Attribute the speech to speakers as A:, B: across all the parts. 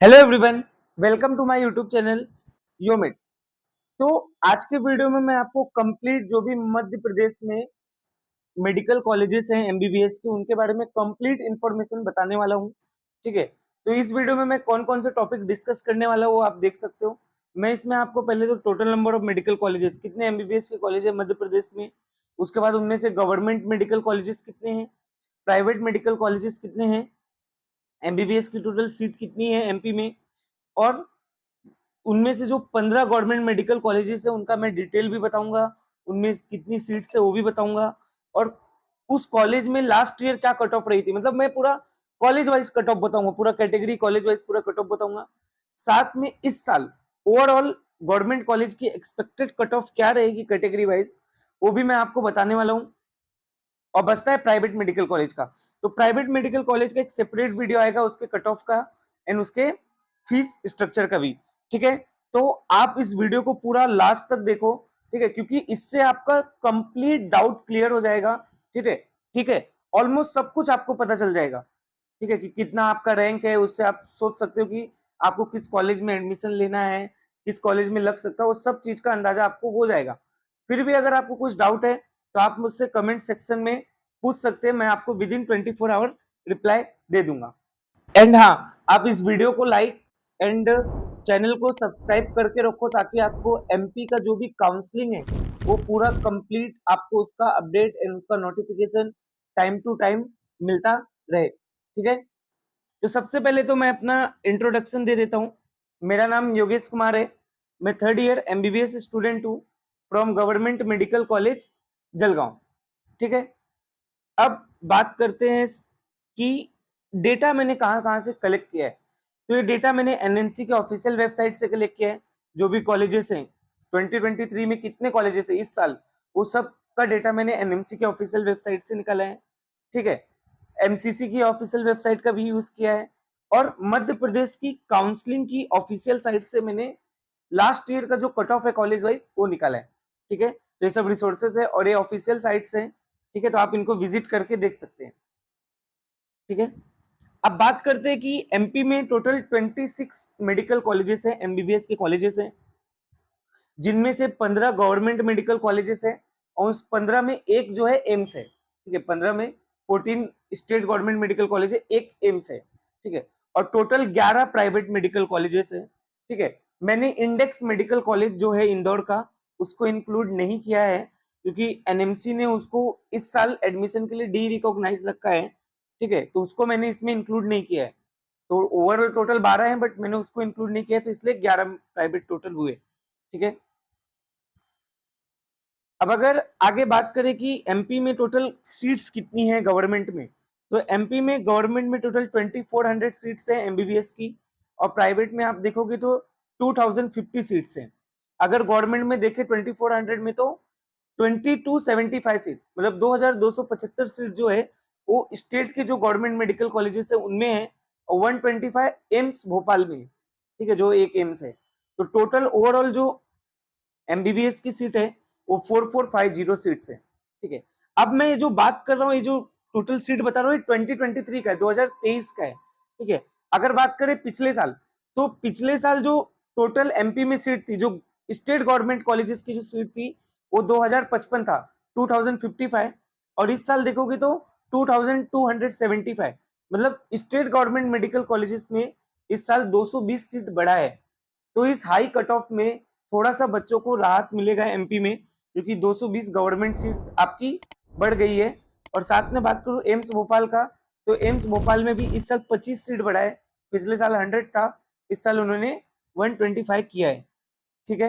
A: Hello everyone, welcome to my YouTube channel योमिट्स। तो आज के वीडियो में मैं आपको कंप्लीट जो भी मध्य प्रदेश में मेडिकल कॉलेजेस हैं एमबीबीएस के, उनके बारे में कंप्लीट इंफॉर्मेशन बताने वाला हूँ। ठीक है, तो इस वीडियो में मैं कौन कौन से टॉपिक डिस्कस करने वाला हूँ वो आप देख सकते हो। मैं इसमें आपको पहले तो total number of medical colleges, कितने एमबीबीएस के कॉलेज है मध्य प्रदेश में, उसके बाद उनमें से गवर्नमेंट मेडिकल कॉलेजेस कितने हैं, प्राइवेट मेडिकल कॉलेजेस कितने हैं, एमबीबीएस की टोटल सीट कितनी है एमपी में, और उनमें से जो 15 गवर्नमेंट मेडिकल कॉलेजेस है उनका मैं डिटेल भी बताऊंगा, उनमें कितनी सीट्स है वो भी बताऊंगा, और उस कॉलेज में लास्ट ईयर क्या कट ऑफ रही थी, मतलब मैं पूरा कॉलेज वाइज कट ऑफ बताऊंगा, पूरा कैटेगरी कॉलेज वाइज पूरा कट ऑफ बताऊंगा। साथ में इस साल ओवरऑल गवर्नमेंट कॉलेज की एक्सपेक्टेड कट ऑफ क्या रहेगी कैटेगरी वाइज, वो भी मैं आपको बताने वाला हूँ। और बचता है प्राइवेट मेडिकल कॉलेज का, तो प्राइवेट मेडिकल कॉलेज का एक सेपरेट वीडियो आएगा उसके कट ऑफ का एंड उसके फीस स्ट्रक्चर का भी। ठीक है, तो आप इस वीडियो को पूरा लास्ट तक देखो। ठीक है, क्योंकि इससे आपका कंप्लीट डाउट क्लियर हो जाएगा। ठीक है, ठीक है, ऑलमोस्ट सब कुछ आपको पता चल जाएगा। ठीक है, कि कितना आपका रैंक है, उससे आप सोच सकते हो कि आपको किस कॉलेज में एडमिशन लेना है, किस कॉलेज में लग सकता है, वो सब चीज का अंदाजा आपको हो जाएगा। फिर भी अगर आपको कुछ डाउट है तो आप मुझसे कमेंट सेक्शन में पूछ सकते हैं, मैं आपको विद इन 24 आवर रिप्लाई दे दूंगा। एंड हाँ, आप इस वीडियो को लाइक एंड चैनल को सब्सक्राइब करके रखो ताकि आपको एमपी का जो भी काउंसलिंग है वो पूरा कंप्लीट आपको उसका अपडेट एंड उसका नोटिफिकेशन टाइम टू टाइम मिलता रहे। ठीक है, तो सबसे पहले तो मैं अपना इंट्रोडक्शन दे देता हूँ। मेरा नाम योगेश कुमार है, मैं थर्ड ईयर एमबीबीएस स्टूडेंट हूँ from government medical college Jalgaon. ठीक है, अब बात करते हैं कि डेटा मैंने कहां कहां से कलेक्ट किया है। तो ये डेटा मैंने एनएनसी के ऑफिशियल वेबसाइट से कलेक्ट किया है। जो भी कॉलेजेस हैं 2023 में कितने कॉलेजेस हैं इस साल, वो सब का डेटा मैंने एनएमसी के ऑफिशियल वेबसाइट से निकाला है। ठीक है, एमसीसी की ऑफिशियल वेबसाइट का भी यूज किया है, और मध्य प्रदेश की काउंसलिंग की ऑफिशियल साइट से मैंने लास्ट ईयर का जो कट ऑफ है कॉलेज वाइज वो निकाला है। ठीक है, तो ये सब रिसोर्सेज है और ये ऑफिशियल साइट्स है। ठीक है, तो आप इनको विजिट करके देख सकते हैं। ठीक है, अब बात करते हैं कि एमपी में टोटल 26 मेडिकल कॉलेजेस हैं, एमबीबीएस के कॉलेजेस हैं, जिनमें से 15 गवर्नमेंट मेडिकल कॉलेजेस हैं और उस 15 में एक जो है एम्स है। ठीक है, 15 में 14 स्टेट गवर्नमेंट मेडिकल कॉलेज है, एक एम्स है। ठीक है, और टोटल 11 प्राइवेट मेडिकल कॉलेजेस है। ठीक है, मैंने इंडेक्स मेडिकल कॉलेज जो है इंदौर का, उसको इंक्लूड नहीं किया है क्योंकि एनएमसी ने उसको इस साल एडमिशन के लिए डी रिकॉग्नाइज रखा है। ठीक है, तो उसको मैंने इसमें इंक्लूड नहीं किया है। तो ओवरऑल टोटल 12 है बट मैंने उसको इंक्लूड नहीं किया, तो इसलिए 11 प्राइवेट टोटल हुए। ठीक है, अब अगर आगे बात करें कि एमपी में टोटल सीट्स कितनी है गवर्नमेंट में, तो एमपी में गवर्नमेंट में टोटल 2400 सीट्स है एमबीबीएस की, और प्राइवेट में आप देखोगे तो 2050 सीट्स हैं। अगर गवर्नमेंट में देखें 2400 में तो 2275 सीट, मतलब 2275 सीट जो है वो स्टेट के जो गवर्नमेंट मेडिकल कॉलेजेस है उनमें है, और 125 एम्स भोपाल में है। ठीक है, जो एक एम्स है, तो टोटल ओवरऑल जो एमबीबीएस की सीट है वो 4450 सीट्स है। ठीक है, अब मैं ये जो बात कर रहा हूँ, ये जो टोटल सीट बता रहा हूँ, 2023 का है, 2023 का है। ठीक है, अगर बात करें पिछले साल, तो पिछले साल जो टोटल एमपी में सीट थी, जो स्टेट गवर्नमेंट कॉलेजेस की जो सीट थी वो 2055 था, 2055, और इस साल देखोगे तो 2275, मतलब स्टेट गवर्नमेंट मेडिकल कॉलेजेस में इस साल 220 सीट बढ़ा है। तो इस हाई कट ऑफ में थोड़ा सा बच्चों को राहत मिलेगा एमपी में, क्योंकि 220 गवर्नमेंट सीट आपकी बढ़ गई है। और साथ में बात करूं एम्स भोपाल का, तो एम्स भोपाल में भी इस साल 25 सीट बढ़ा है, पिछले साल 100 था, इस साल उन्होंने 125 किया है। ठीक है,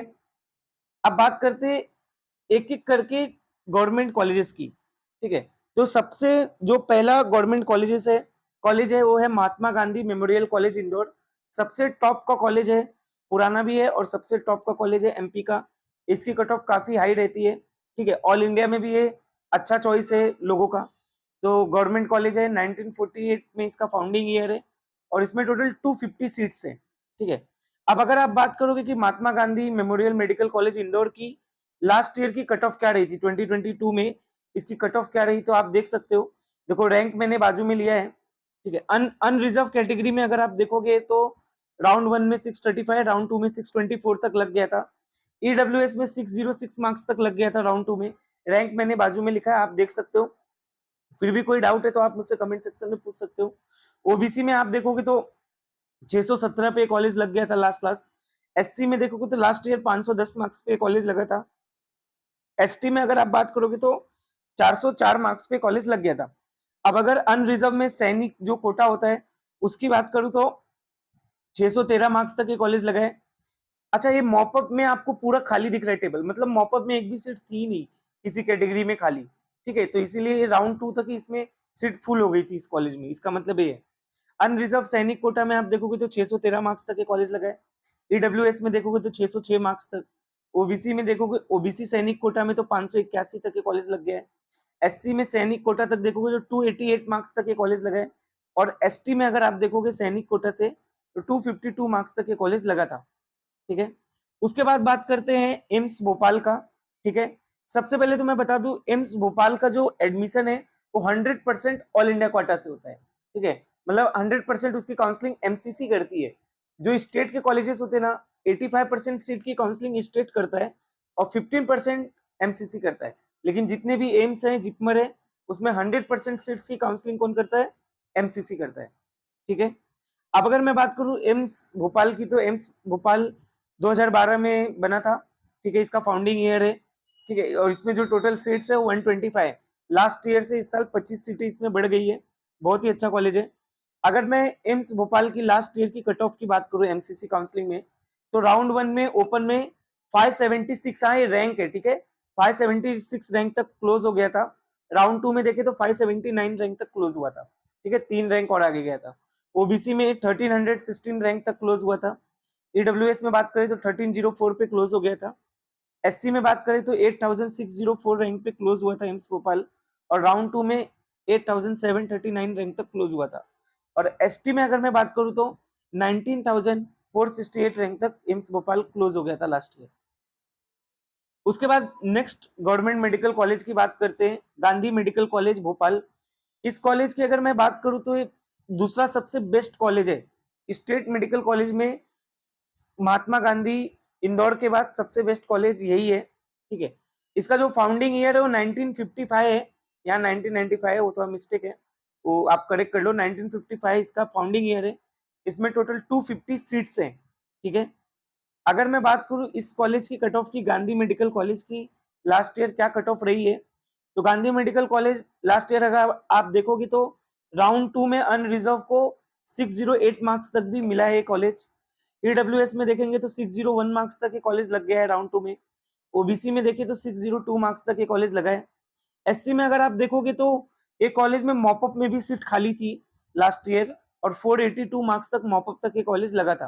A: अब बात करते एक एक करके गवर्नमेंट कॉलेजेस की। ठीक है, तो सबसे जो पहला गवर्नमेंट कॉलेज है वो है महात्मा गांधी मेमोरियल कॉलेज इंदौर। सबसे टॉप का कॉलेज है, पुराना भी है और सबसे टॉप का कॉलेज है एमपी का। इसकी कट ऑफ काफी हाई रहती है। ठीक है, ऑल इंडिया में भी ये अच्छा चॉइस है लोगों का। तो गवर्नमेंट कॉलेज है, 1948 में इसका फाउंडिंग ईयर है, और इसमें टोटल 250 सीट्स है। ठीक है, अब अगर आप बात करोगे कि Mahatma Gandhi memorial medical college Indore की लास्ट ईयर की कट ऑफ क्या रही थी 2022 में, इसकी कट ऑफ क्या रही, तो आप देख सकते हो। देखो रैंक मैंने बाजू में लिया है। ठीक है, अनरिजर्व कैटेगरी में अगर आप देखोगे तो राउंड 1 में 635, राउंड 2 में 624 तक लग गया था। ईडब्ल्यूएस में 606 मार्क्स तक लग गया था राउंड 2 में। रैंक मैंने बाजू में लिखा है, आप देख सकते हो। फिर भी कोई डाउट है तो आप मुझसे कमेंट सेक्शन में पूछ सकते हो। ओबीसी में आप देखोगे तो 617 पे कॉलेज लग गया था लास्ट लास्ट। एससी में देखोगे तो लास्ट ईयर 510 मार्क्स पे कॉलेज लगा था। एसटी में अगर आप बात करोगे तो 404 मार्क्स पे कॉलेज लग गया था। अब अगर अनरिजर्व में सैनिक जो कोटा होता है उसकी बात करूं तो 613 मार्क्स तक ये कॉलेज लगा है। अच्छा, ये मॉपअप में आपको पूरा खाली दिख रहा है टेबल, मतलब मॉपअप में एक भी सीट थी नहीं किसी कैटेगरी में खाली, ठीक है। तो इसीलिए राउंड 2 तक इसमें सीट फुल हो गई थी इस कॉलेज में, इसका मतलब ये है। अनरिजर्व सैनिक कोटा में आप देखोगे तो 613 मार्क्स तक ये कॉलेज लगा है। ईडब्ल्यूएस में देखोगे तो 606 मार्क्स तक। ओबीसी में देखोगे, ओबीसी सैनिक कोटा में तो 581 तक ये कॉलेज लग गया है। एससी में सैनिक कोटा तक देखोगे तो 288 मार्क्स तक ये कॉलेज लगा है। और एसटी में अगर आप देखोगे सैनिक कोटा से तो 252 मार्क्स तक ये कॉलेज लगा था, ठीक है। उसके बाद बात करते हैं एम्स भोपाल का, ठीक है। सबसे पहले तो मैं बता दूं, एम्स भोपाल का जो एडमिशन है वो 100% ऑल इंडिया क्वाटा से होता है, ठीक है। मतलब 100% उसकी काउंसलिंग एमसीसी करती है। जो स्टेट के कॉलेजेस होते हैं ना, 85% सीट की काउंसलिंग स्टेट करता है और 15% एमसीसी करता है। लेकिन जितने भी एम्स हैं, जिपमर है, उसमें 100% सीट्स की काउंसलिंग कौन करता है? एमसीसी करता है, ठीक है। अब अगर मैं बात करूं एम्स भोपाल की, तो एम्स भोपाल 2012 में बना था, ठीक है। इसका फाउंडिंग ईयर है, ठीक है। और इसमें जो टोटल सीट्स है वो 125, लास्ट ईयर से इस साल 25 सीटें इसमें बढ़ गई है। बहुत ही अच्छा कॉलेज है। अगर मैं एम्स भोपाल की लास्ट ईयर की कट ऑफ की बात करूं एमसीसी काउंसलिंग में, तो राउंड 1 में ओपन में 576 आए रैंक है, ठीक है। 576 रैंक तक क्लोज हो गया था। राउंड 2 में देखे तो 579 रैंक तक क्लोज हुआ था, ठीक है। 3 रैंक और आगे गया था। ओबीसी में 1316 रैंक तक क्लोज हुआ था। ईडब्ल्यूएस में बात करें तो 1304 पे क्लोज हो गया था। एससी में बात करें तो 8604 रैंक पे क्लोज हुआ था एम्स भोपाल। और राउंड 2 में 8739 रैंक तक क्लोज हुआ था। और एसटी में अगर मैं बात करूं तो 19468 रैंक तक एम्स भोपाल क्लोज हो गया था लास्ट ईयर। उसके बाद नेक्स्ट गवर्नमेंट मेडिकल कॉलेज की बात करते हैं, गांधी मेडिकल कॉलेज भोपाल। इस कॉलेज की अगर मैं बात करूं तो ये दूसरा सबसे बेस्ट कॉलेज है स्टेट मेडिकल कॉलेज में। महात्मा गांधी इंदौर के बाद सबसे बेस्ट कॉलेज यही है, ठीक है। इसका जो फाउंडिंग ईयर है वो 1955 है, यहाँ 1995 है, वो थोड़ा मिस्टेक है, वो आप करेक्ट कर लो। 1955 इसका फाउंडिंग ईयर है। इसमें टोटल 250 सीट्स हैं, ठीक है। अगर मैं बात करूं इस कॉलेज की कट ऑफ की, गांधी मेडिकल कॉलेज की लास्ट ईयर क्या कट ऑफ रही है, तो Gandhi medical college last year अगर आप देखोगे तो राउंड 2 में अनरिजर्व को 608 मार्क्स तक भी मिला है कॉलेज। ईडब्ल्यूएस में देखेंगे तो 601 मार्क्स तक ये कॉलेज लग गया है राउंड 2 में। ओबीसी में देखें तो 602 मार्क्स तक ये कॉलेज लगा है। एससी में अगर आप देखोगे तो ये कॉलेज में मॉपअप में भी सीट खाली थी लास्ट ईयर, और 482 मार्क्स तक मॉपअप तक ये कॉलेज लगा था,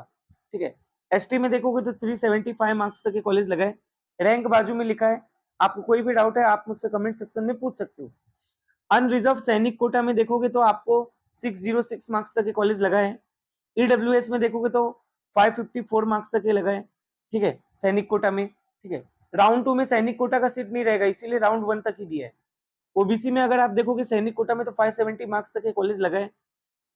A: ठीक है। एसटी में देखोगे तो 375 मार्क्स तक ये कॉलेज लगा है। रैंक बाजू में लिखा है, आपको कोई भी डाउट है आप मुझसे कमेंट सेक्शन में पूछ सकते हो। अनरिजर्व सैनिक कोटा में देखोगे तो आपको 606 मार्क्स तक ये कॉलेज लगा है। ईडब्ल्यूएस में देखोगे तो 554 मार्क्स तक ये लगा है, ठीक है, सैनिक कोटा में, ठीक है। राउंड 2 में सैनिक कोटा का सीट नहीं रहेगा, इसीलिए राउंड 1 तक ही दिया है। ओबीसी में अगर आप देखोगे सैनिक कोटा में तो 570 मार्क्स तक ये कॉलेज लगा है।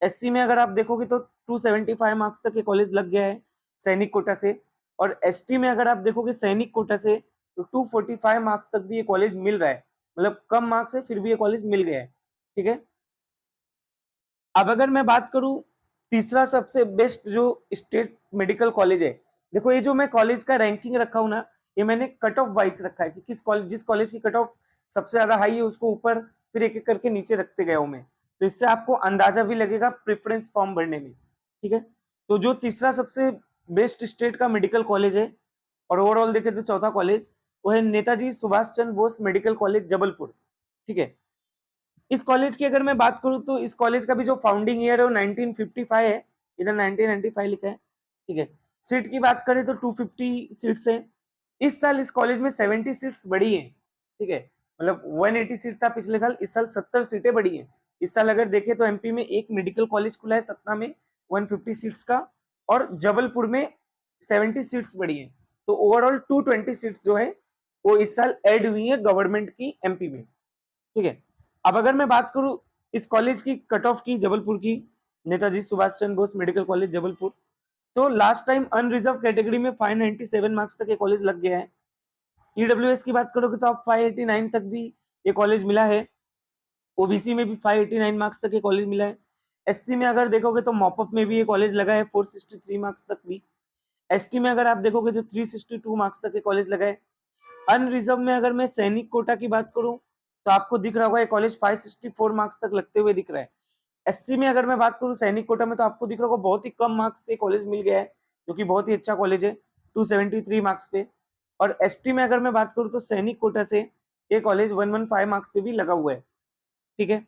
A: एससी में अगर आप देखोगे तो 275 मार्क्स तक ये कॉलेज लग गया है सैनिक कोटा से। और एसटी में अगर आप देखोगे सैनिक कोटा से तो 245 मार्क्स तक भी ये कॉलेज मिल रहा है, मतलब कम मार्क्स है फिर भी ये कॉलेज मिल गया है, ठीक है। अब अगर मैं बात करूं तीसरा सबसे बेस्ट जो स्टेट मेडिकल कॉलेज है, देखो ये जो मैं कॉलेज का रैंकिंग रखा हूं ना, ये मैंने कट ऑफ वाइज रखा है कि किस कॉलेज, जिस कॉलेज की कट ऑफ सबसे ज्यादा हाई है उसको ऊपर फिर एक एक करके नीचे रखते गया हूं मैं। तो इससे आपको अंदाजा भी लगेगा प्रेफरेंस फॉर्म भरने में, ठीक है। तो जो तीसरा सबसे बेस्ट स्टेट का मेडिकल कॉलेज है और ओवरऑल देखे तो चौथा कॉलेज, वो है नेताजी सुभाष चंद्र बोस मेडिकल कॉलेज जबलपुर, ठीक है। इस कॉलेज की अगर मैं बात करूं तो इस कॉलेज का भी जो फाउंडिंग ईयर है वो 1955 है, इधर 1995 लिखा है, ठीक है। सीट की बात करें तो 250 सीट्स है। इस साल इस कॉलेज में 70 सीट्स बढ़ी है, ठीक है। मतलब 180 सीट था पिछले साल, इस साल 70 सीटें बढ़ी है। इस साल अगर देखें तो एमपी में एक मेडिकल कॉलेज खुला है सतना में 150 सीट्स का, और जबलपुर में 70 सीट्स बढ़ी है। तो ओवरऑल 220 सीट्स जो है वो इस साल ऐड हुई है गवर्नमेंट की एमपी में, ठीक है। अब अगर मैं बात करूं इस कॉलेज की कट ऑफ की, जबलपुर की, नेताजी सुभाष चंद्र बोस मेडिकल कॉलेज जबलपुर, तो लास्ट टाइम अनरिजर्व कैटेगरी में 597 मार्क्स तक ये कॉलेज लग गया है। ईडब्ल्यूएस की बात करोगे तो आप 589 तक भी ये कॉलेज मिला है। ओबीसी में भी 589 मार्क्स तक ये कॉलेज मिला है। एससी में अगर देखोगे तो मॉपअप में भी ये कॉलेज लगा है 463 मार्क्स तक भी। एसटी में अगर आप देखोगे तो 362 मार्क्स तक ये कॉलेज लगा है। अनरिजर्व में अगर मैं सैनिक कोटा की बात करूं तो आपको दिख रहा होगा ये कॉलेज 564 मार्क्स तक लगते हुए दिख रहा है। एससी में अगर मैं बात करूं सैनिक कोटा में तो आपको दिख रहा होगा बहुत ही कम मार्क्स पे कॉलेज मिल गया है, जो कि बहुत ही अच्छा कॉलेज है, 273 मार्क्स पे। और एसटी में अगर मैं बात करूं तो सैनिक कोटा से ये कॉलेज 115 मार्क्स पे भी लगा हुआ है। ठीक है।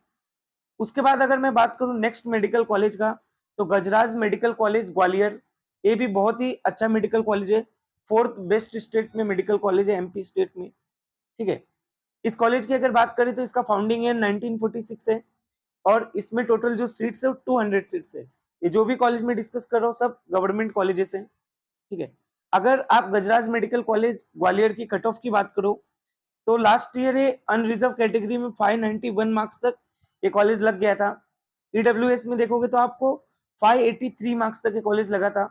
A: उसके बाद अगर मैं बात करूं नेक्स्ट मेडिकल कॉलेज का तो गजराज मेडिकल कॉलेज ग्वालियर, ये भी बहुत ही अच्छा मेडिकल कॉलेज है, 4th बेस्ट स्टेट में मेडिकल कॉलेज है एमपी स्टेट में। ठीक है। इस कॉलेज की अगर बात करें तो इसका फाउंडिंग ईयर 1946 है और इसमें टोटल जो सीट्स है वो 200 सीट्स है। ये जो भी कॉलेज में डिस्कस कर रहा हूँ सब गवर्नमेंट कॉलेजेस हैं। ठीक है। अगर आप गजराज मेडिकल कॉलेज ग्वालियर की कट ऑफ की बात करो तो लास्ट ईयर ये अनरिजर्व कैटेगरी में 591 मार्क्स तक ये कॉलेज लग गया था। ईडब्ल्यूएस में देखोगे तो आपको 583 मार्क्स तक ये कॉलेज लगा था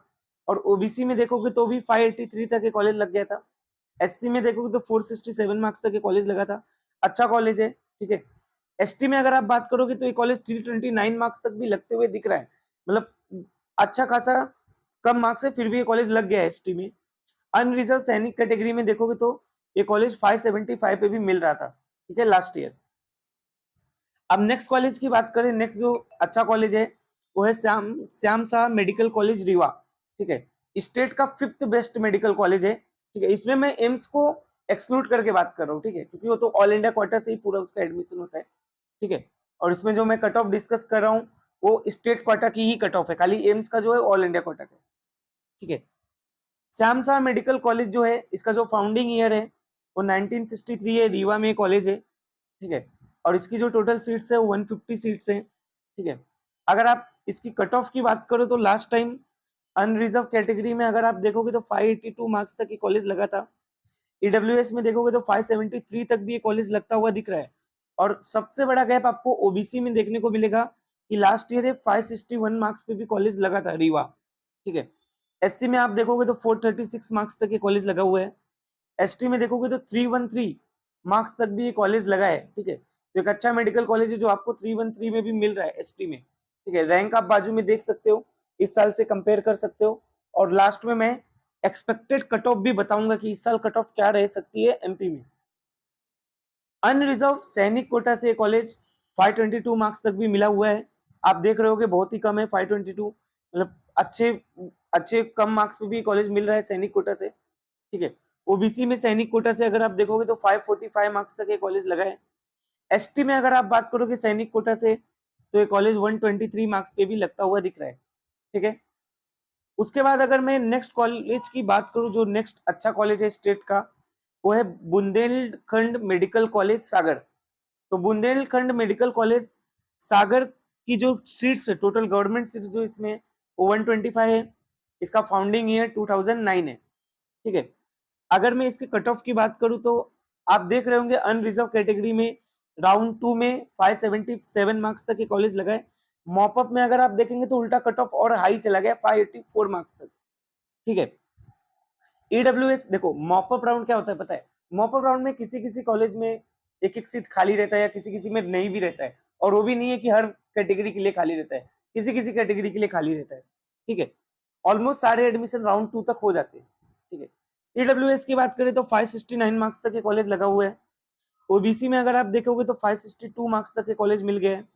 A: और ओबीसी में देखोगे तो भी 583 तक ये कॉलेज लग गया था। एससी में देखोगे तो 467 मार्क्स तक ये कॉलेज लगा था। अच्छा कॉलेज है। ठीक है। एसटी में अगर आप बात करोगे तो ये कॉलेज 329 मार्क्स तक भी लगते हुए दिख रहा है, मतलब अच्छा खासा कम मार्क्स है फिर भी ये कॉलेज लग गया है एसटी में। अनरिजर्व सैनिक कैटेगरी में देखोगे तो ये कॉलेज 575 पे भी मिल रहा था। ठीक है, लास्ट ईयर। अब नेक्स्ट कॉलेज की बात करें, नेक्स्ट जो अच्छा कॉलेज है वो है श्याम शाह मेडिकल कॉलेज रीवा। ठीक है। स्टेट का 5th बेस्ट मेडिकल कॉलेज है। ठीक है। इसमें मैं एम्स को एक्सक्लूड करके बात कर रहा हूँ। ठीक है, क्योंकि वो तो ऑल इंडिया क्वार्टर से ही पूरा उसका एडमिशन होता है। ठीक है। और इसमें जो मैं कट ऑफ डिस्कस कर रहा हूँ वो स्टेट क्वार्टर की ही कट ऑफ है, खाली एम्स का जो है ऑल इंडिया क्वार्टर है। ठीक है। श्याम शाह मेडिकल कॉलेज जो है इसका जो फाउंडिंग ईयर है वो 1963 है, रीवा में कॉलेज है। ठीक है। और इसकी जो टोटल सीट्स है वो 150 सीट्स है। ठीक है। अगर आप इसकी कट ऑफ की बात करो तो लास्ट टाइम अनरिजर्व कैटेगरी में अगर आप देखोगे तो 582 मार्क्स तक ये कॉलेज लगा था। ईडब्ल्यूएस में देखोगे तो 573 तक भी ये कॉलेज लगता हुआ दिख रहा है। और सबसे बड़ा गैप आपको ओबीसी में देखने को मिलेगा कि लास्ट ईयर 561 मार्क्स पे भी कॉलेज लगा था रीवा। ठीक है। एससी में आप देखोगे तो 436 मार्क्स तक ये कॉलेज लगा हुआ है। एसटी में देखोगे तो 313 मार्क्स तक भी ये कॉलेज लगा है। ठीक है। तो एक अच्छा मेडिकल कॉलेज है जो आपको 313 में भी मिल रहा है एसटी में। ठीक है। रैंक आप बाजू में देख सकते हो, इस साल से कंपेयर कर सकते हो। और लास्ट में मैं एक्सपेक्टेड कट ऑफ भी बताऊंगा कि इस साल कट ऑफ क्या रह सकती है एमपी में। अनरिजर्व सैनिक कोटा से कॉलेज 522 मार्क्स तक भी मिला हुआ है। आप देख रहे हो कि बहुत ही कम है 522, मतलब अच्छे अच्छे कम मार्क्स पे भी कॉलेज मिल रहा है सैनिक कोटा से। ठीक है। ओबीसी में सैनिक कोटा से अगर आप देखोगे तो 545 मार्क्स तक ये कॉलेज लगा है। एसटी में अगर आप बात करोगे सैनिक कोटा से तो ये कॉलेज 123 मार्क्स पे भी लगता हुआ दिख रहा है। ठीक है। उसके बाद अगर मैं नेक्स्ट कॉलेज की बात करूं जो नेक्स्ट अच्छा कॉलेज है स्टेट का वो है बुंदेलखंड मेडिकल कॉलेज सागर। तो बुंदेलखंड मेडिकल कॉलेज सागर की जो सीट्स है टोटल गवर्नमेंट सीट्स जो इसमें वो 125 है। इसका फाउंडिंग ईयर 2009 है। ठीक है। अगर मैं इसके कट ऑफ की बात करूं तो आप देख रहे होंगे अनरिजर्व कैटेगरी में राउंड 2 में 577 मार्क्स तक ये कॉलेज लगा है। मॉपअप में अगर आप देखेंगे तो उल्टा कट ऑफ और हाई चला गया 584 मार्क्स तक। ठीक है। ईडब्ल्यूएस देखो मॉपअप राउंड क्या होता है पता है, मॉपअप राउंड में किसी किसी कॉलेज में एक एक सीट खाली रहता है या किसी किसी में नहीं भी रहता है, और वो भी नहीं है कि हर कैटेगरी के लिए खाली रहता है, किसी किसी कैटेगरी के लिए खाली रहता है। ठीक है। ऑलमोस्ट सारे एडमिशन राउंड 2 तक हो जाते हैं। ठीक है। ईडब्ल्यूएस की बात करें तो 569 मार्क्स तक ये कॉलेज लगा हुआ है। ओबीसी में अगर आप देखोगे तो 562 मार्क्स तक ये कॉलेज मिल गया है।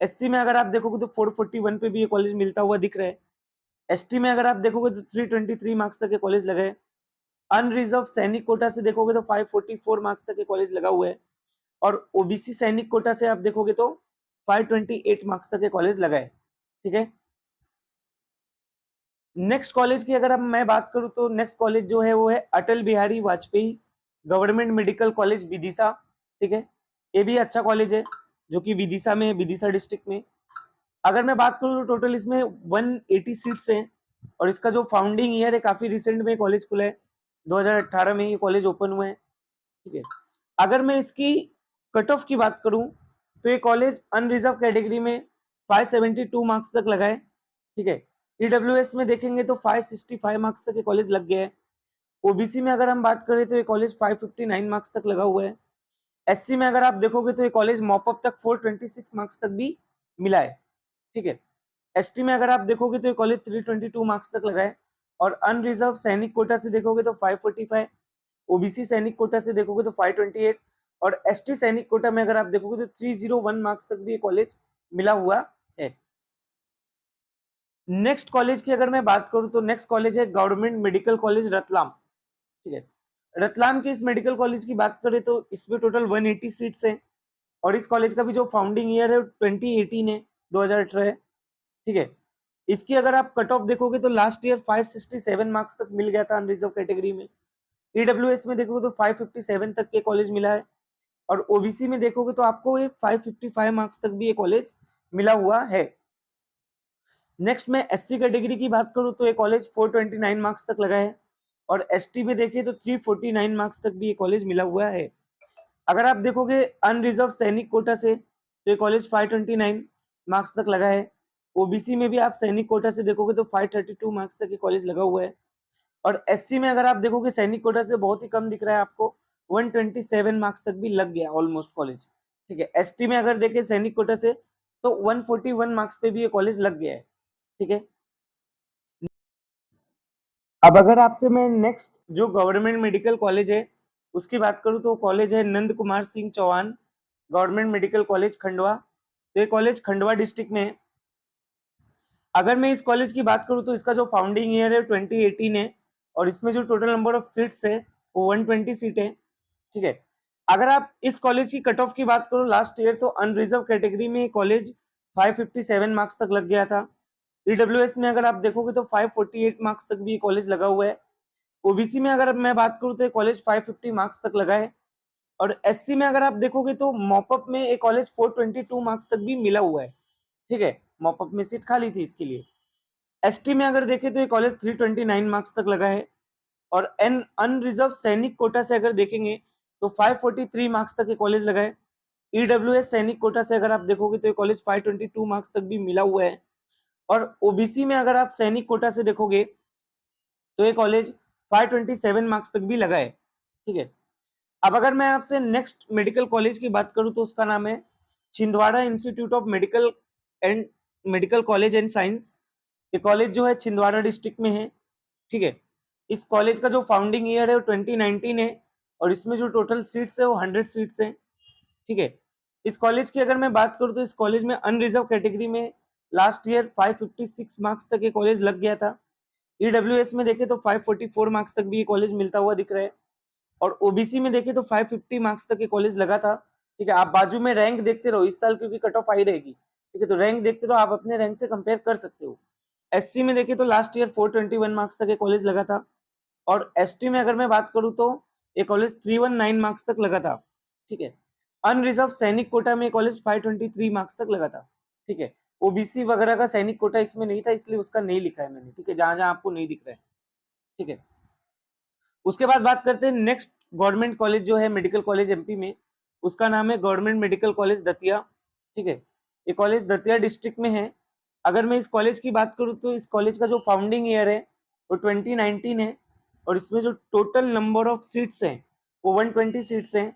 A: एससी में अगर आप देखोगे तो 441 पे भी ये कॉलेज मिलता हुआ दिख रहा है। एसटी में अगर आप देखोगे तो 323 मार्क्स तक ये कॉलेज लगा है। अनरिजर्व सैनिक कोटा से देखोगे तो 544 मार्क्स तक ये कॉलेज लगा हुआ है। और ओबीसी सैनिक कोटा से आप देखोगे तो 528 मार्क्स तक ये कॉलेज लगा है। ठीक है। नेक्स्ट कॉलेज की अगर अब मैं बात करूं तो नेक्स्ट कॉलेज जो है वो है Atal Bihari Vajpayee government medical college Vidisha. ठीक है। ये भी अच्छा कॉलेज है जो कि विदिशा में, विदिशा डिस्ट्रिक्ट में। अगर मैं बात करूं तो टोटल इसमें 180 सीट्स हैं और इसका जो फाउंडिंग ईयर है काफी रिसेंट में कॉलेज खुला है, 2018 में ये कॉलेज ओपन हुआ है। ठीक है। अगर मैं इसकी कट ऑफ की बात करूं तो ये कॉलेज अनरिजर्व कैटेगरी में 572 मार्क्स तक लगा है। ठीक है। ईडब्ल्यूएस में देखेंगे तो 565 मार्क्स तक ये कॉलेज लग गया है। ओबीसी में अगर हम बात करें तो ये कॉलेज 559 मार्क्स तक लगा हुआ है। एससी में अगर आप देखोगे तो ये कॉलेज मॉपअप तक 426 मार्क्स तक भी मिला है, ठीक है। एसटी में अगर आप देखोगे तो ये कॉलेज 322 मार्क्स तक लगा है। और अनरिजर्व सैनिक कोटा से देखोगे तो 545, ओबीसी सैनिक कोटा से देखोगे तो 528 और एसटी सैनिक कोटा में अगर आप देखोगे तो 301 मार्क्स तक भी ये कॉलेज मिला हुआ है। नेक्स्ट कॉलेज की अगर मैं बात करूं तो नेक्स्ट कॉलेज है गवर्नमेंट मेडिकल कॉलेज रतलाम, ठीक है। रतलाम के इस मेडिकल कॉलेज की बात करें तो इसमें टोटल 180 सीट्स हैं और इस कॉलेज का भी जो फाउंडिंग ईयर है 2018 है, 2018 है, ठीक है। इसकी अगर आप कट ऑफ देखोगे तो लास्ट ईयर 567 मार्क्स तक मिल गया था अनरिजर्व कैटेगरी में। ईडब्ल्यूएस में देखोगे तो 557 तक के कॉलेज मिला है और ओबीसी में देखोगे तो आपको ये 555 मार्क्स तक भी ये कॉलेज मिला हुआ है। नेक्स्ट में एससी कैटेगरी की बात करूं तो ये कॉलेज 429 मार्क्स तक लगा है और एसटी में देखिए तो 349 मार्क्स तक भी ये कॉलेज मिला हुआ है। अगर आप देखोगे अनरिजर्व सैनिक कोटा से तो ये कॉलेज 529 मार्क्स तक लगा है। ओबीसी में भी आप सैनिक कोटा से देखोगे तो 532 मार्क्स तक ये कॉलेज लगा हुआ है और एससी में अगर आप देखोगे सैनिक कोटा से बहुत ही कम दिख रहा है आपको, 127 मार्क्स तक भी लग गया ऑलमोस्ट कॉलेज, ठीक है। एसटी में अगर देखें सैनिक कोटा से तो 141 मार्क्स पे भी ये कॉलेज लग गया है, ठीक है। अब अगर आपसे मैं नेक्स्ट जो गवर्नमेंट मेडिकल कॉलेज है उसकी बात करूं तो कॉलेज है Nand Kumar Singh Chouhan government medical college Khandwa. तो ये कॉलेज खंडवा डिस्ट्रिक्ट में है। अगर मैं इस कॉलेज की बात करूं तो इसका जो फाउंडिंग ईयर है 2018 है और इसमें जो टोटल नंबर ऑफ सीट्स है वो 120 सीट है, ठीक है। अगर आप इस कॉलेज की कट ऑफ की बात करो लास्ट ईयर तो अनरिजर्व कैटेगरी में कॉलेज 557 मार्क्स तक लग गया था। ईडब्ल्यूएस में अगर आप देखोगे तो 548 मार्क्स तक भी कॉलेज लगा हुआ है। ओबीसी में अगर मैं बात करूं तो कॉलेज 550 मार्क्स तक लगा है और एससी में अगर आप देखोगे तो मॉपअप में एक कॉलेज 422 मार्क्स तक भी मिला हुआ है, ठीक है। मॉपअप में सीट खाली थी इसके लिए। एसटी में अगर देखें तो ये कॉलेज 329 मार्क्स तक लगा है और एन अनरिजर्व सैनिक कोटा से अगर देखेंगे तो 543 मार्क्स तक ये कॉलेज लगा है। ईडब्ल्यूएस सैनिक कोटा से अगर आप देखोगे तो ये कॉलेज 522 मार्क्स तक भी मिला हुआ है और ओबीसी में अगर आप सैनिक कोटा से देखोगे तो ये कॉलेज 527 मार्क्स तक भी लगा है, ठीक है। अब अगर मैं आपसे नेक्स्ट मेडिकल कॉलेज की बात करूं तो उसका नाम है Chhindwara institute of medical college and science. ये कॉलेज जो है छिंदवाड़ा डिस्ट्रिक्ट में है, ठीक है। इस कॉलेज का जो फाउंडिंग ईयर है वो 2019 है और इसमें जो टोटल सीट्स है वो 100 सीट्स हैं, ठीक है। इस कॉलेज की अगर मैं बात करूं तो इस कॉलेज में अनरिजर्व कैटेगरी में लास्ट ईयर 556 मार्क्स तक ये कॉलेज लग गया था। ईडब्ल्यूएस में देखे तो 544 मार्क्स तक भी ये कॉलेज मिलता हुआ दिख रहा है और ओबीसी में देखे तो 550 मार्क्स तक ये कॉलेज लगा था, ठीक है। आप बाजू में रैंक देखते रहो इस साल क्योंकि कट ऑफ आई रहेगी, ठीक है। तो रैंक देखते रहो, आप अपने रैंक से कंपेयर कर सकते हो। एससी में देखे तो लास्ट ईयर 421 मार्क्स तक ये कॉलेज लगा था और एसटी में अगर मैं बात करूं तो ये कॉलेज 319 मार्क्स तक लगा था, ठीक है। अनरिजर्व सैनिक कोटा में कॉलेज 523 मार्क्स तक लगा था, ठीक है। ओबीसी वगैरह का सैनिक कोटा इसमें नहीं था इसलिए उसका नहीं लिखा है मैंने, ठीक है, जहां जहां आपको नहीं दिख रहा है, ठीक है। उसके बाद बात करते हैं नेक्स्ट गवर्नमेंट कॉलेज जो है मेडिकल कॉलेज एमपी में, उसका नाम है गवर्नमेंट मेडिकल कॉलेज दतिया, ठीक है। ये कॉलेज दतिया डिस्ट्रिक्ट में है। अगर मैं इस कॉलेज की बात करूं तो इस कॉलेज का जो फाउंडिंग ईयर है वो 2019 है और इसमें जो टोटल नंबर ऑफ सीट्स हैं वो 120 सीट्स हैं।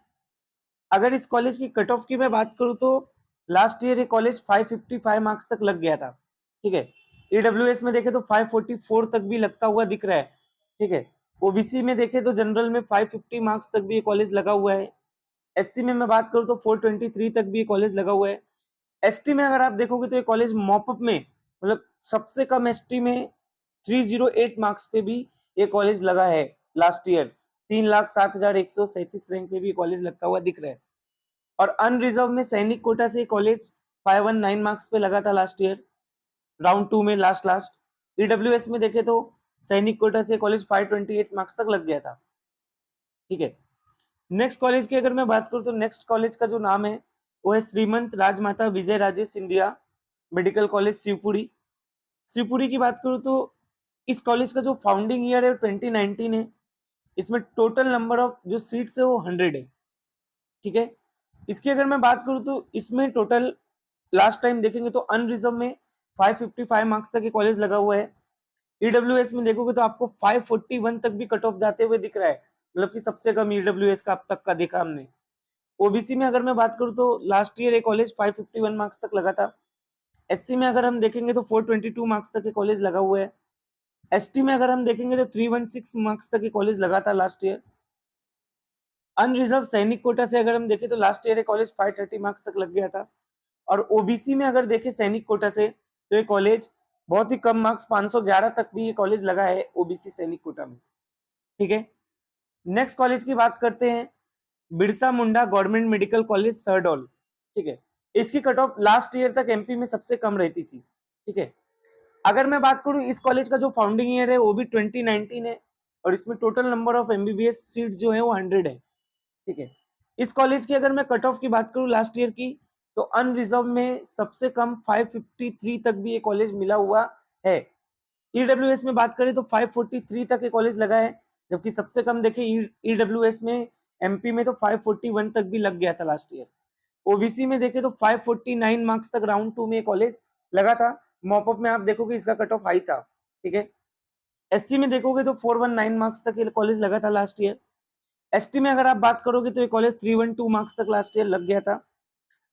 A: अगर इस कॉलेज की कट ऑफ की मैं बात करूं तो लास्ट ईयर ये कॉलेज 555 मार्क्स तक लग गया था, ठीक है। ईडब्ल्यूएस में देखे तो 544 तक भी लगता हुआ दिख रहा है, ठीक है। ओबीसी में देखे तो जनरल में 550 मार्क्स तक भी ये कॉलेज लगा हुआ है। एससी में मैं बात करूं तो 423 तक भी ये कॉलेज लगा हुआ है। एसटी में अगर आप देखोगे तो ये कॉलेज मॉपअप में मतलब सबसे कम एसटी में 308 मार्क्स पे भी ये कॉलेज लगा है लास्ट ईयर, 3,07,137 रैंक पे भी कॉलेज लगता हुआ दिख रहा है। और अनरिजर्व में सैनिक कोटा से कॉलेज 519 मार्क्स पे लगा था लास्ट ईयर, राउंड 2 में लास्ट लास्ट। ईडब्ल्यूएस में देखे तो सैनिक कोटा से कॉलेज 528 मार्क्स तक लग गया था, ठीक है। नेक्स्ट कॉलेज की अगर मैं बात करूं तो नेक्स्ट कॉलेज का जो नाम है वो है श्रीमंत राजमाता विजय राजे सिंधिया मेडिकल कॉलेज शिवपुरी। शिवपुरी की बात करूं तो इस कॉलेज का जो फाउंडिंग ईयर है 2019 है। इसमें टोटल नंबर ऑफ जो सीट्स है वो 100 है, ठीक है। इसकी अगर मैं बात करूं तो इसमें टोटल लास्ट टाइम देखेंगे तो अनरिजर्व में 555 मार्क्स तक ये कॉलेज लगा हुआ है ईडब्ल्यूएस में देखोगे तो आपको 541 तक भी कट ऑफ जाते हुए दिख रहा है, मतलब कि सबसे कम ईडब्ल्यूएस का अब तक का देखा हमने। ओबीसी में अगर मैं बात करूं तो लास्ट ईयर एक कॉलेज 551 मार्क्स तक लगा था। एससी में अगर हम देखेंगे तो 422 मार्क्स तक के कॉलेज लगा हुआ है। एसटी में अगर हम देखेंगे तो 316 मार्क्स तक के कॉलेज लगा था लास्ट ईयर। अनरिजर्व सैनिक कोटा से अगर हम देखें तो लास्ट ईयर कॉलेज 530 मार्क्स तक लग गया था। और ओबीसी में अगर देखें सैनिक कोटा से तो ये कॉलेज बहुत ही कम मार्क्स 511 तक भी ये कॉलेज लगा है ओबीसी सैनिक कोटा में। ठीक है, नेक्स्ट कॉलेज की बात करते हैं, Birsa Munda government medical college सरडोल। ठीक है, इसकी कट ऑफ लास्ट ईयर तक एमपी में सबसे कम रहती थी। ठीक है, अगर मैं बात करूं इस कॉलेज का जो फाउंडिंग ईयर है वो भी 2019 है, और इसमें total number of MBBS seat जो है वो 100 है। ठीक है, इस कॉलेज की अगर मैं कट ऑफ की बात करूं लास्ट ईयर की, तो अनरिजर्व में सबसे कम 553 तक भी ये कॉलेज मिला हुआ है। ईडब्ल्यूएस में बात करें तो 543 तक ये कॉलेज लगा है, जबकि सबसे कम देखें ईडब्ल्यूएस में एमपी में तो 541 तक भी लग गया था लास्ट ईयर। ओबीसी में देखें तो 549 मार्क्स तक राउंड 2 में कॉलेज लगा था। मॉपअप में आप देखोगे इसका कट ऑफ हाई था। ठीक है, एससी में देखोगे तो 419 मार्क्स तक ये कॉलेज लगा था लास्ट ईयर। एसटी में अगर आप बात करोगे तो ये कॉलेज 312 मार्क्स तक लास्ट ईयर लग गया था।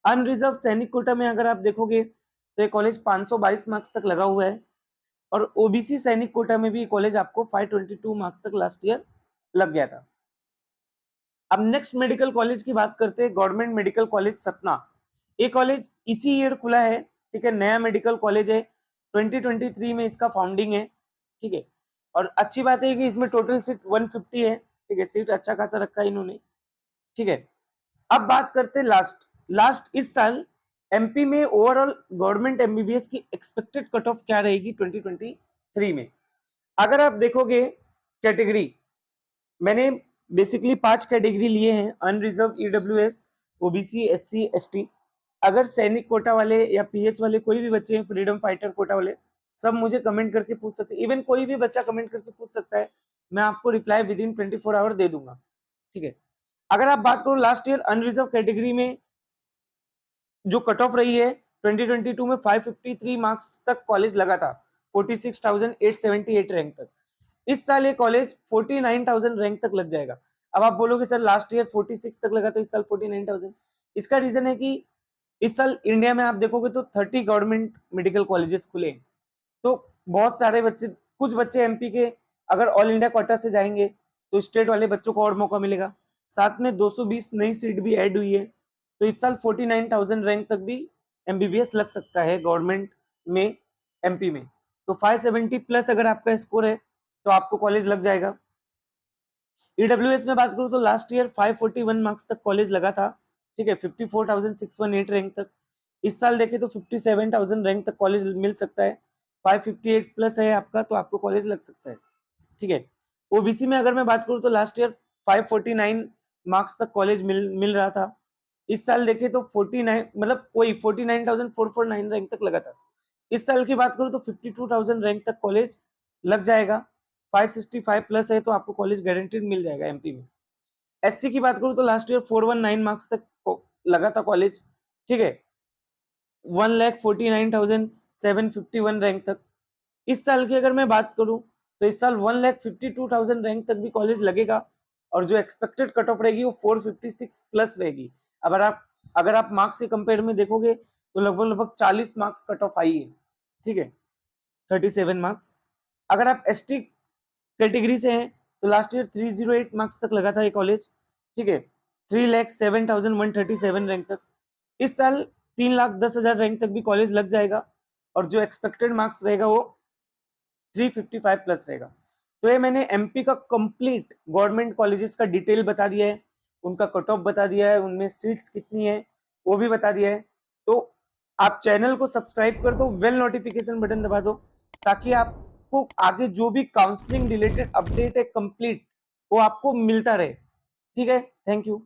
A: अनरिजर्व सैनिक कोटा में अगर आप देखोगे तो ये कॉलेज 522 मार्क्स तक लगा हुआ है। और ओबीसी सैनिक कोटा में भी कॉलेज आपको 522 मार्क्स तक लास्ट ईयर लग गया था। अब नेक्स्ट मेडिकल कॉलेज की बात करते हैं, गवर्नमेंट मेडिकल कॉलेज सतना। ये कॉलेज इसी ईयर खुला है। ठीक है, नया मेडिकल कॉलेज है, 2023 में इसका फाउंडिंग है। ठीक है, और अच्छी बात है कि इसमें टोटल सीट 150 है। ठीक है, सीट अच्छा खासा रखा है इन्होंने। ठीक है, अब बात करते हैं लास्ट इस साल एमपी में ओवरऑल गवर्नमेंट एमबीबीएस की एक्सपेक्टेड कट ऑफ क्या रहेगी 2023 में। अगर आप देखोगे कैटेगरी, मैंने बेसिकली 5 कैटेगरी लिए हैं, unreserved, EWS, OBC, SC, ST. अगर सैनिक कोटा वाले या पीएच वाले कोई भी बच्चे हैं, फ्रीडम फाइटर कोटा वाले, सब मुझे कमेंट करके पूछ सकते हैं। इवन कोई भी बच्चा कमेंट करके पूछ सकता है, मैं आपको रिप्लाई विद इन 24 आवर दे दूंगा। ठीक है, अगर आप बात करो लास्ट ईयर अनरिजर्व कैटेगरी में जो कट ऑफ रही है 2022 में 553 मार्क्स तक कॉलेज लगा था, 46,878 रैंक तक। इस साल ये कॉलेज 49,000 रैंक तक लग जाएगा। अब आप बोलोगे सर लास्ट ईयर 46 तक लगा तो इस साल 49,000। इसका रीजन है कि इस साल इंडिया में आप देखोगे तो 30 गवर्नमेंट मेडिकल कॉलेजेस खुले हैं। तो बहुत सारे बच्चे, कुछ बच्चे एमपी के अगर ऑल इंडिया कोटा से जाएंगे तो स्टेट वाले बच्चों को और मौका मिलेगा। साथ में 220 नई सीट भी ऐड हुई है, तो इस साल 49,000 रैंक तक भी एमबीबीएस लग सकता है गवर्नमेंट में एमपी में। तो 570 प्लस अगर आपका स्कोर है तो आपको कॉलेज लग जाएगा। ईडब्ल्यूएस में बात करूं तो लास्ट ईयर 541 मार्क्स तक कॉलेज लगा था। ठीक है, 54,618 रैंक तक। इस साल देखें तो 57,000 रैंक तक कॉलेज मिल सकता है। 558 प्लस है आपका तो आपको कॉलेज लग सकता है। ठीक है, ओबीसी में अगर मैं बात करूं तो लास्ट ईयर 549 मार्क्स तक कॉलेज मिल रहा था। इस साल देखे तो 49 मतलब वही 49,449 रैंक तक लगा था। इस साल की बात करूं तो 52,000 रैंक तक कॉलेज लग जाएगा। 565 प्लस है तो आपको कॉलेज गारंटीड मिल जाएगा एमपी में। एससी की बात करूं तो लास्ट ईयर 419 मार्क्स तक लगा था कॉलेज। ठीक है, 1,49,751 रैंक तक। इस साल की अगर मैं बात करूं तो इस साल 1,52,000 रैंक तक भी कॉलेज लगेगा, और जो एक्सपेक्टेड कट ऑफ रहेगी वो 456 प्लस रहेगी। अगर आप मार्क्स के कंपेयर में देखोगे तो लगभग लगभग 40 मार्क्स कट ऑफ आई है। ठीक है, 37 मार्क्स। अगर आप एसटी कैटेगरी से हैं तो लास्ट ईयर 308 मार्क्स तक लगा था ये कॉलेज। ठीक है, 3,07,137 रैंक तक। इस साल 3,10,000 रैंक तक भी कॉलेज लग जाएगा, और जो एक्सपेक्टेड मार्क्स रहेगा वो 355 प्लस रहेगा। तो ये मैंने एमपी का कंप्लीट गवर्नमेंट कॉलेजेस का डिटेल बता दिया है, उनका कट ऑफ बता दिया है, उनमें सीट्स कितनी है वो भी बता दिया है। तो आप चैनल को सब्सक्राइब कर दो, बेल नोटिफिकेशन बटन दबा दो, ताकि आपको आगे जो भी काउंसलिंग रिलेटेड अपडेट है कंप्लीट वो आपको मिलता रहे। ठीक है, थैंक यू।